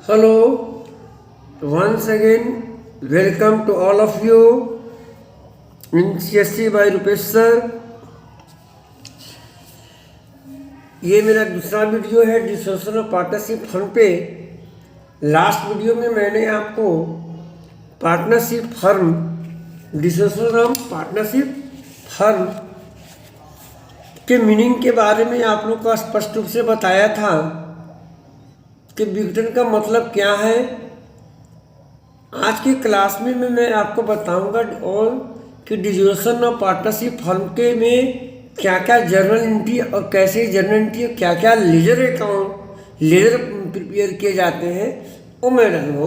Hello, once again, welcome to all of you in CSC by Rupesh sir. ये मेरा दूसरा video है dissociation of partnership firm पे। Last video में मैंने आपको partnership firm dissociation of partnership firm के मीनिंग के बारे में आप लोग को स्पष्ट रूप से बताया था कि विघटन का मतलब क्या है। आज की क्लास में मैं आपको बताऊंगा और कि डिसोसिएशन ऑफ पार्टनरशिप फर्म के में क्या क्या जर्नल एंट्री और कैसे जर्नल एंट्री क्या क्या लेजर अकाउंट लेजर प्रिपेयर किए जाते हैं वो मैं डालूंगा।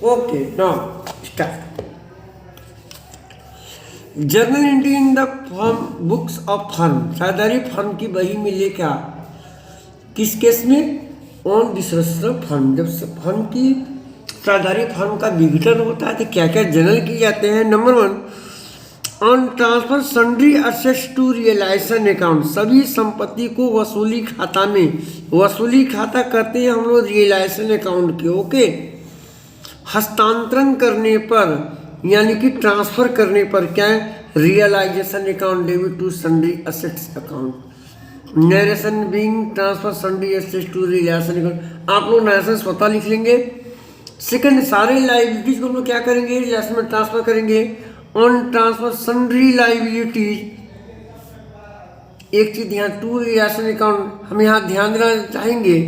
Okay now start. Journal entry in the firm books of firm, साझेदारी फर्म की बही में लेकर किस केस में ऑन डिसोसिएशन ऑफ फर्म, जब फर्म की साझेदारी फर्म का विघटन होता है तो क्या क्या जर्नल किए जाते हैं। Number 1, on transfer sundry assets to realization account, सभी संपत्ति को वसूली खाता में, वसूली खाता करते हैं हम लोग रियलाइजेशन अकाउंट के। ओके, हस्तांतरण करने पर यानी कि ट्रांसफर करने पर क्या है, realization account debit to sundry assets account. Narration being transfer sundry assets to realization account, आप लोग नरेशन स्वतः लिख लेंगे। सेकंड, सारे लाइबिलिटीज को हम लोग क्या करेंगे, रियलाइजेशन में ट्रांसफर करेंगे। ऑन ट्रांसफर सन्ड्री लाइबिलिटीज, एक चीज ध्यान, टू रियलाइजेशन अकाउंट हम यहाँ ध्यान देना चाहेंगे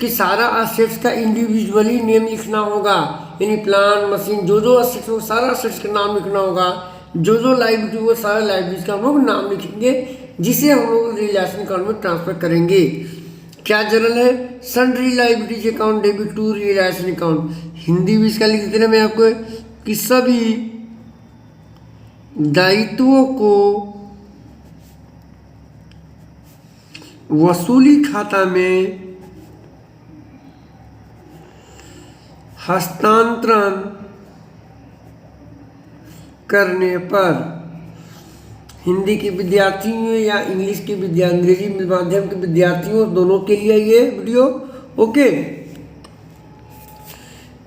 कि सारा असेट्स का इंडिविजुअली नेम लिखना होगा, यानी प्लान मशीन जो असेट्स हो सारा असेट्स का नाम लिखना होगा। जो लाइबिलिटी वो सारा लाइबिलिटीज का हम लोग नाम लिखेंगे जिसे हम लोग रियलाइजेशन अकाउंट में ट्रांसफर करेंगे। क्या जर्नल है, sundry liabilities account debit to realization account. Hindi भी इसका लिख देते ना मैं आपको कि सभी दायित्वों को वसूली खाता में हस्तांतरण करने पर, हिंदी के विद्यार्थियों या इंग्लिश के अंग्रेजी माध्यम के विद्यार्थियों दोनों के लिए ये वीडियो। ओके,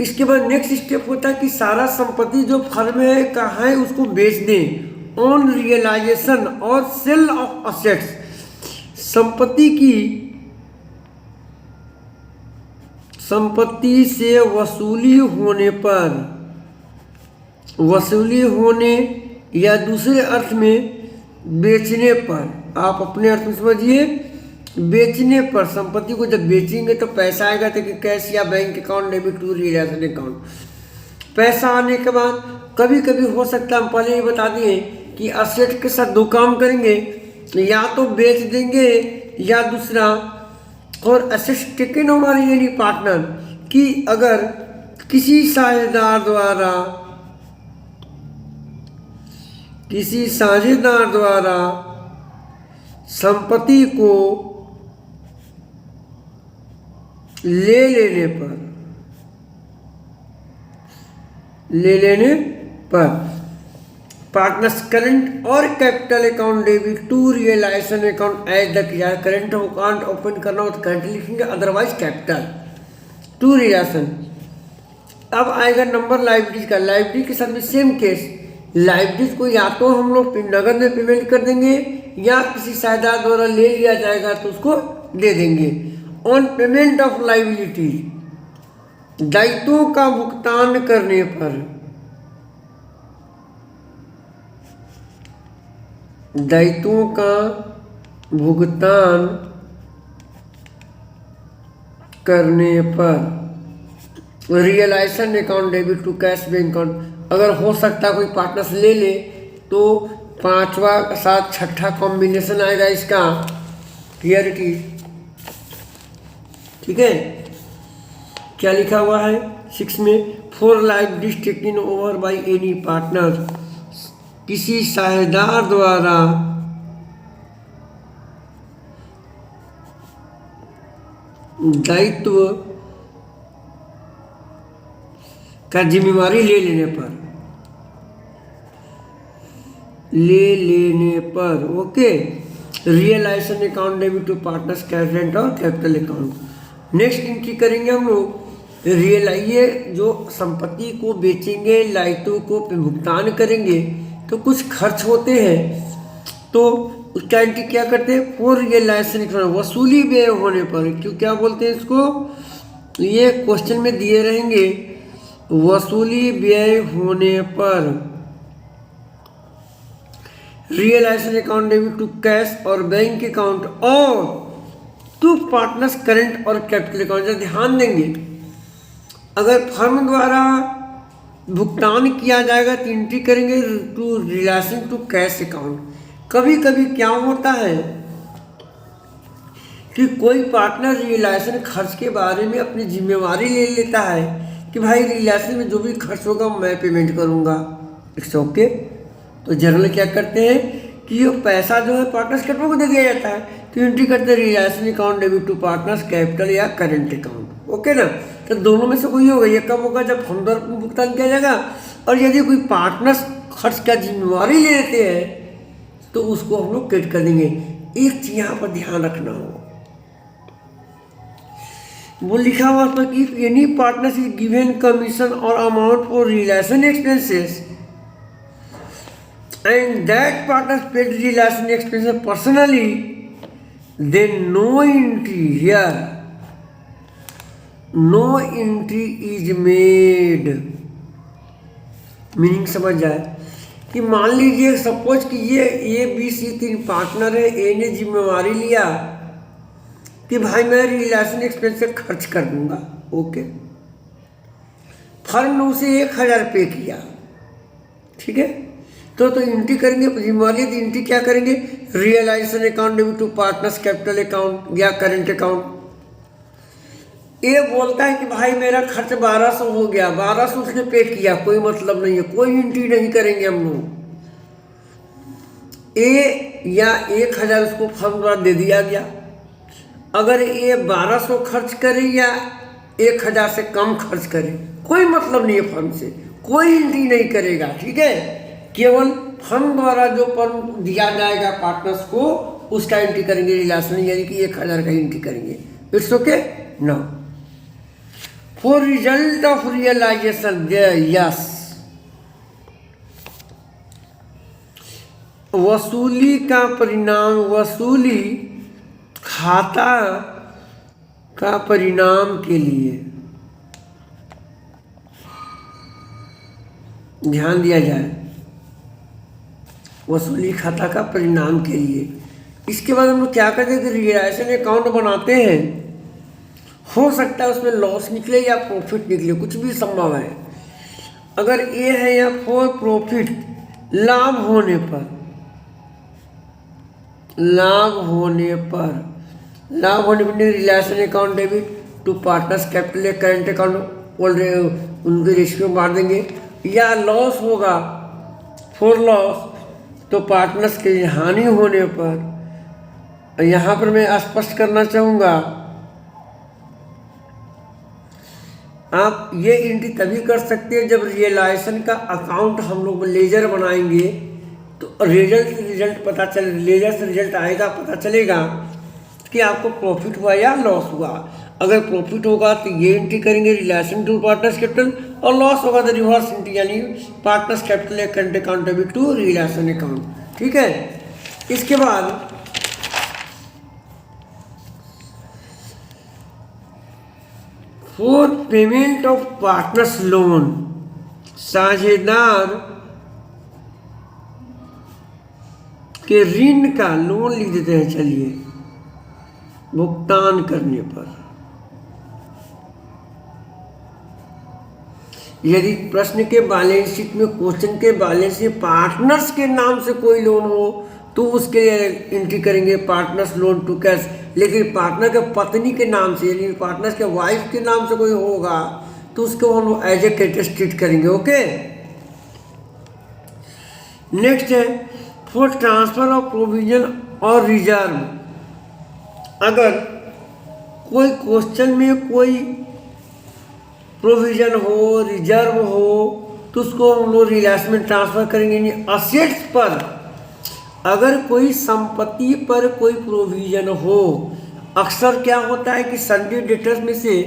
इसके बाद नेक्स्ट स्टेप होता है कि सारा संपत्ति जो फर्म है कहाँ है उसको बेच दें। ऑन रियलाइजेशन और सेल ऑफ असेट्स, संपत्ति से वसूली होने या दूसरे अर्थ में बेचने पर, आप अपने अर्थ में समझिए, बेचने पर संपत्ति को जब बेचेंगे तो पैसा आएगा तो कैश या bank account debit to realization account. पैसा आने के बाद कभी कभी हो सकता है, हम पहले ही बता दिए कि असेट के साथ दो काम करेंगे, या तो बेच देंगे या दूसरा, और असेट टेकन हमारे यानी पार्टनर कि अगर किसी साझेदार द्वारा संपत्ति को ले लेने पर पार्टनर्स करंट और capital account debit to realization account as the current account open करना हो तो करंट लिखेंगे, अदरवाइज कैपिटल टू रियलाइजेशन। अब आएगा नंबर लाइबिलिटीज का। लाइबिलिटी के साथ में सेम केस, लाइबिलिटीज को या तो हम लोग नगद में पेमेंट कर देंगे या किसी साझेदार द्वारा ले लिया जाएगा तो उसको दे देंगे। ऑन पेमेंट ऑफ लाइबिलिटी, दायित्वों का भुगतान करने पर, दायित्वों का भुगतान करने पर realization account debit to cash bank account. अगर हो सकता कोई पार्टनर्स ले ले तो पांचवा साथ छठा कॉम्बिनेशन आएगा इसका, क्लियरिटी। ठीक है, क्या लिखा हुआ है 6 में, for liabilities taken over by any partner, किसी साझेदार द्वारा दायित्व का जिम्मेवारी ले लेने पर okay, realization account debit to partners current और कैपिटल अकाउंट। नेक्स्ट एंट्री करेंगे हम लोग ये जो संपत्ति को बेचेंगे, लाइटों को भुगतान करेंगे तो कुछ खर्च होते हैं, तो उसका एंट्री क्या करते हैं, फॉर रियलाइजेशन वसूली व्यय होने पर। क्यों क्या बोलते हैं इसको, ये क्वेश्चन में दिए रहेंगे, वसूली व्यय होने पर realization account debit to cash और बैंक अकाउंट और टू पार्टनर्स करंट और कैपिटल अकाउंट। ध्यान देंगे, अगर फर्म द्वारा भुगतान किया जाएगा तो एंट्री करेंगे to relation to cash account. कभी कभी क्या होता है कि कोई पार्टनर रियलाइजेशन खर्च के बारे में अपनी जिम्मेवारी ले लेता है कि भाई रियलाइजेशन में जो भी खर्च होगा मैं पेमेंट करूंगा, इट्स ओके। तो जनरल क्या करते हैं कि ये पैसा जो है पार्टनर्स कैपिटल को दे दिया जाता है, तो एंट्री करते हैं realization account debit to partners capital या करंट अकाउंट, ओके ना। तो दोनों में से कोई होगा, ये कब होगा, जब फर्म द्वारा भुगतान किया जाएगा, और यदि कोई पार्टनर्स खर्च का जिम्मेवारी ले लेते हैं तो उसको हम लोग क्रेडिट कर देंगे। एक चीज यहाँ पर ध्यान रखना हो, वो लिखा हुआ था कि any partners is given commission और amount for relation expenses and that partners paid relation expenses personally, then no entry here, no entry is made. Meaning समझ जाए कि मान लीजिए सपोज कि ये ए बी सी 3 पार्टनर है, ए ने जिम्मेवारी लिया कि भाई मैं रिलेशन एक्सपेंस से खर्च कर दूंगा, ओके। फर्म ने उसे 1000 पे किया, ठीक है, तो एंट्री करेंगे जिम्मेवारी, तो एंट्री क्या करेंगे, realization account debit to partners capital account या करंट अकाउंट। ये बोलता है कि भाई मेरा खर्च 1200 हो गया, 1200 उसने पे किया, कोई मतलब नहीं है, कोई एंट्री नहीं करेंगे हम लोग। ए या 1000 उसको फर्म द्वारा दे दिया गया, अगर ये 1200 खर्च करे या 1000 से कम खर्च करे, कोई मतलब नहीं है, फर्म से कोई एंट्री नहीं करेगा, ठीक है। केवल फर्म द्वारा जो फर्म दिया जाएगा पार्टनर्स को उसका एंट्री करेंगे रिलेशन, यानी कि 1000 का एंट्री करेंगे, इट्स ओके ना। For result of realization, yes, वसूली का परिणाम, वसूली खाता का परिणाम के लिए ध्यान दिया जाए, वसूली खाता का परिणाम के लिए। इसके बाद हम लोग क्या करते हैं कि रियलाइजेशन अकाउंट बनाते हैं, हो सकता है उसमें लॉस निकले या प्रॉफिट निकले, कुछ भी संभव है। अगर ए है या फॉर प्रॉफिट, लाभ होने पर, लाभ होने पर relation account debit to partners capital या करंट अकाउंट उनके रेशियो मार देंगे। या लॉस होगा, फॉर लॉस, तो पार्टनर्स के हानि होने पर, यहाँ पर मैं स्पष्ट करना चाहूँगा, आप ये एंट्री तभी कर सकते हैं जब रियलाइजेशन का अकाउंट हम लोग लेजर बनाएंगे तो रिजल्ट पता चल, लेजर से रिजल्ट आएगा, पता चलेगा कि आपको प्रॉफिट हुआ या लॉस हुआ। अगर प्रॉफिट होगा तो ये एंट्री करेंगे रिलेशन टू पार्टनर्स कैपिटल, और लॉस होगा तो रिवर्स एंट्री, यानी पार्टनर्स कैपिटल या current account debit to relation account, ठीक है। इसके बाद for payment of partners loan, साझेदार के ऋण का, लोन लिख देते हैं, चलिए, भुगतान करने पर, यदि प्रश्न के बैलेंस शीट में, क्वेश्चन के बैलेंस शीट पार्टनर्स के नाम से कोई लोन हो तो उसके लिए एंट्री करेंगे पार्टनर्स लोन टू कैश। लेकिन पार्टनर के पत्नी के नाम से, यानी पार्टनर्स के वाइफ के नाम से कोई होगा तो उसको हम एज ए क्रेडिटर ट्रीट करेंगे, ओके। नेक्स्ट है फॉर ट्रांसफर ऑफ प्रोविजन और रिजर्व, अगर कोई क्वेश्चन में कोई प्रोविजन हो, रिजर्व हो, तो उसको हम लोग रिलेशन में ट्रांसफर करेंगे। असेट्स पर, अगर कोई संपत्ति पर कोई प्रोविजन हो अक्सर क्या होता है कि सन्डी डेटर्स में से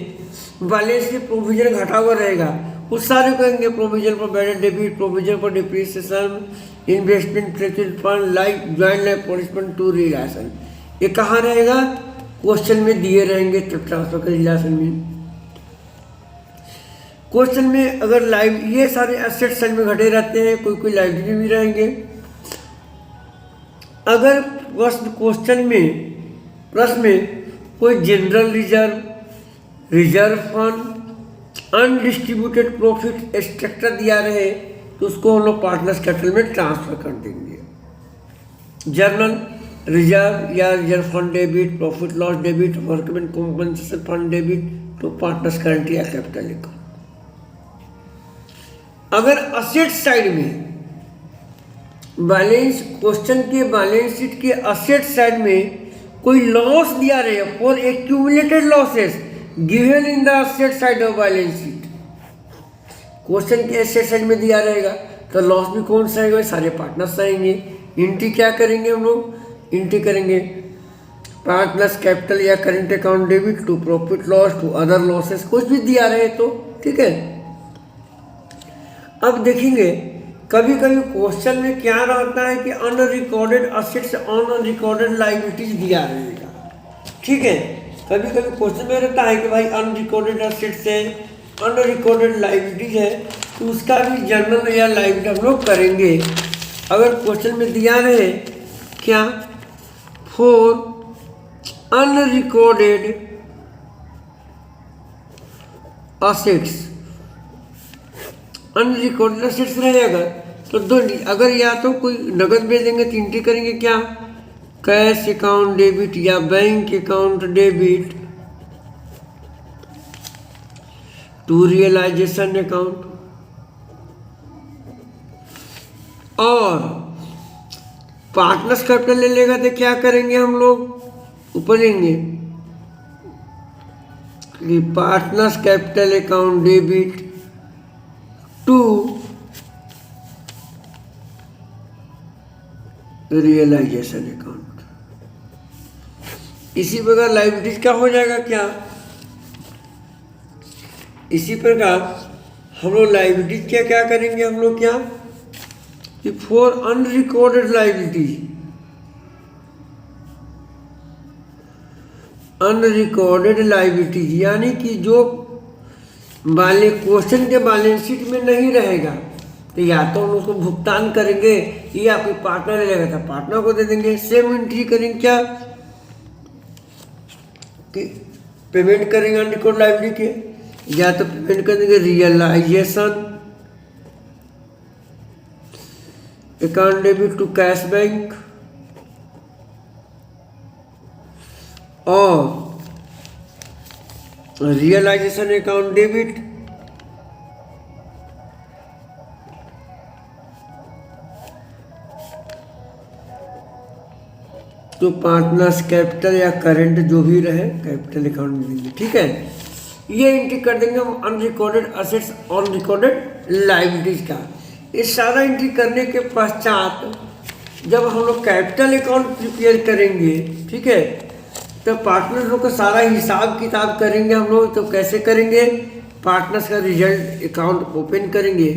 बैलेंस शीट प्रोविजन घटा हुआ रहेगा, उस सारे कहेंगे provision for bad debit, provision for depreciation, investment mutual fund like joint life policy to relation. ये कहाँ रहेगा? क्वेश्चन में दिए रहेंगे तब ट्रांसफर के रिलेशन में। क्वेश्चन में अगर लाइव ये सारे एसेट साइड में घटे रहते हैं, कोई कोई लाइब्रेरी भी रहेंगे। अगर क्वेश्चन में कोई general reserve, reserve fund, undistributed profit structure दिया रहे तो उसको हम लोग पार्टनर्स कैपिटल में ट्रांसफर कर देंगे। जनरल रिजर्व या reserve fund debit, profit loss debit, workman compensation fund debit to partners current या कैपिटल अकाउंट। अगर असेट साइड में बैलेंस, क्वेश्चन के बैलेंस शीट के असेट साइड में कोई लॉस दिया रहे for accumulated losses given in the asset side of balance sheet, question के एसेट साइड में दिया रहेगा तो लॉस भी कौन सा आएगा? सारे पार्टनर्स आएंगे। एंट्री क्या करेंगे हम लोग? एंट्री करेंगे पार्टनर्स कैपिटल या current account debit to profit loss to other losses, कुछ भी दिया रहे तो ठीक है। अब देखेंगे कभी कभी क्वेश्चन में क्या रहता है कि अनरिकॉर्डेड असेट्स, अनरिकॉर्डेड लायबिलिटीज दिया रहेगा, ठीक है। कभी कभी क्वेश्चन में रहता है कि भाई अनरिकॉर्डेड असेट्स है, अनरिकॉर्डेड लायबिलिटीज है, तो उसका भी जनरल या लायबिलिटी हम लोग करेंगे। अगर क्वेश्चन में दिया रहे क्या for unrecorded assets, unrecorded assets रहेगा तो दो, अगर या तो कोई नगद भेज देंगे तो एंट्री करेंगे क्या? कैश अकाउंट डेबिट या bank account debit to realization account, और पार्टनर्स कैपिटल ले लेगा तो क्या करेंगे हम लोग? ऊपर लेंगे कि partners capital account debit to realization account. इसी प्रकार लायबिलिटीज का हो जाएगा क्या? इसी प्रकार हम लोग लायबिलिटीज क्या क्या करेंगे हम लोग क्या कि for unrecorded liabilities, unrecorded liabilities यानी कि जो क्वेश्चन के बैलेंस शीट में नहीं रहेगा तो या तो हम उसको भुगतान करेंगे या कोई पार्टनर रहेगा तो पार्टनर को दे देंगे। सेम एंट्री करेंगे क्या कि पेमेंट करेंगे अनरिकॉर्ड लायबिलिटी के, या तो पेमेंट कर देंगे realization account debit to cash bank, और realization account debit to partners capital या करंट जो भी रहे कैपिटल अकाउंट में देंगे, ठीक है। ये एंट्री कर देंगे हम अनरिकॉर्डेड असेट्स, अनरिकॉर्डेड लायबिलिटीज का। ये सारा एंट्री करने के पश्चात जब हम लोग कैपिटल अकाउंट प्रिपेयर करेंगे, ठीक है, तो पार्टनर लोग का सारा हिसाब किताब करेंगे हम लोग। तो कैसे करेंगे? पार्टनर्स का रिजल्ट अकाउंट ओपन करेंगे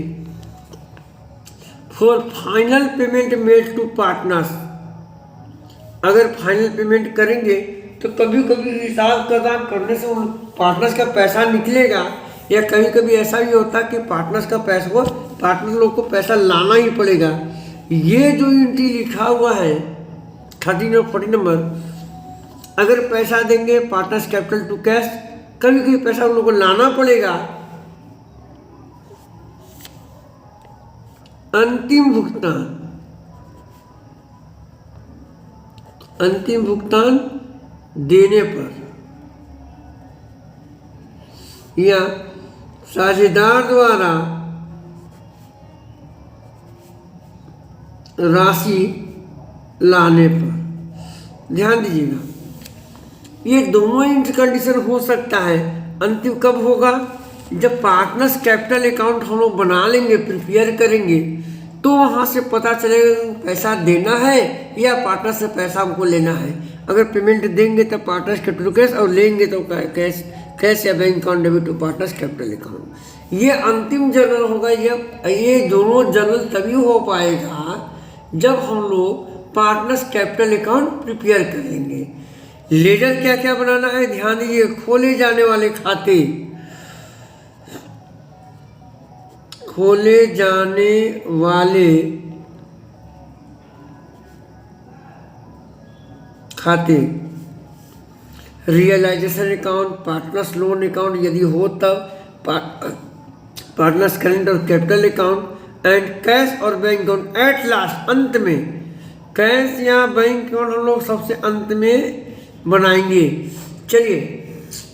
for final payment made to partners. अगर फाइनल पेमेंट करेंगे तो कभी कभी हिसाब किताब करने से उन पार्टनर्स का पैसा निकलेगा, या कभी कभी ऐसा भी होता है कि पार्टनर्स का पैसा को पार्टनर लोग को पैसा लाना ही पड़ेगा। ये जो एंट्री लिखा हुआ है 13 और 14 नंबर, अगर पैसा देंगे पार्टनर्स कैपिटल टू कैश, कभी कभी पैसा उन लोगों को लाना पड़ेगा। अंतिम भुगतान देने पर या साझेदार द्वारा राशि लाने पर, ध्यान दीजिएगा ये दोनों कंडीशन हो सकता है। अंतिम कब होगा? जब पार्टनर्स कैपिटल अकाउंट हम लोग बना लेंगे, प्रिपेयर करेंगे, तो वहाँ से पता चलेगा पैसा देना है या पार्टनर से पैसा हमको लेना है। अगर पेमेंट देंगे तो पार्टनर्स कैपिटल कैश, और लेंगे तो कैश या bank account debit to partners capital account. ये अंतिम जर्नल होगा। ये दोनों जर्नल तभी हो पाएगा जब हम लोग पार्टनर्स कैपिटल अकाउंट प्रिपेयर करेंगे। लेजर क्या क्या बनाना है ध्यान दीजिए। खोले जाने वाले खाते, खोले जाने वाले खाते, realization account, partners loan account यदि हो तब, पार्टनर्स करेंट और कैपिटल अकाउंट, एंड कैश और बैंक अकाउंट एट लास्ट, अंत में। कैश या बैंक अकाउंट हम लोग सबसे अंत में बनाएंगे। चलिए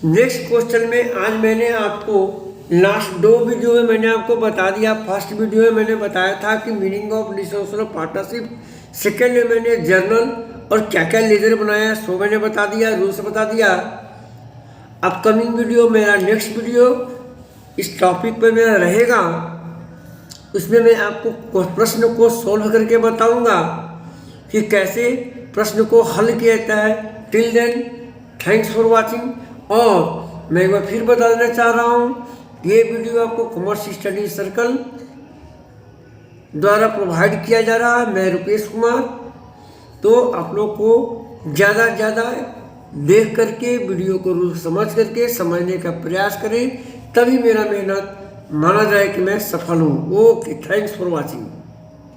नेक्स्ट क्वेश्चन में आज मैंने आपको लास्ट 2 वीडियो में मैंने आपको बता दिया। फर्स्ट वीडियो में मैंने बताया था कि meaning of dissociation of partnership, second में मैंने जर्नल और क्या क्या लेजर बनाया सो मैंने बता दिया, रूल्स बता दिया। अपकमिंग वीडियो मेरा नेक्स्ट वीडियो इस टॉपिक पे मेरा रहेगा, उसमें मैं आपको प्रश्न को सोल्व करके बताऊंगा कि कैसे प्रश्न को हल किया जाता है। Till then thanks for watching. और मैं एक बार फिर बता देना चाह रहा हूँ, ये वीडियो आपको कॉमर्स स्टडी सर्कल द्वारा प्रोवाइड किया जा रहा है। मैं रुपेश कुमार। तो आप लोग को ज़्यादा से ज़्यादा देख करके वीडियो को समझ करके समझने का प्रयास करें, तभी मेरा मेहनत माना जाए कि मैं सफल हूँ। Okay, thanks for watching.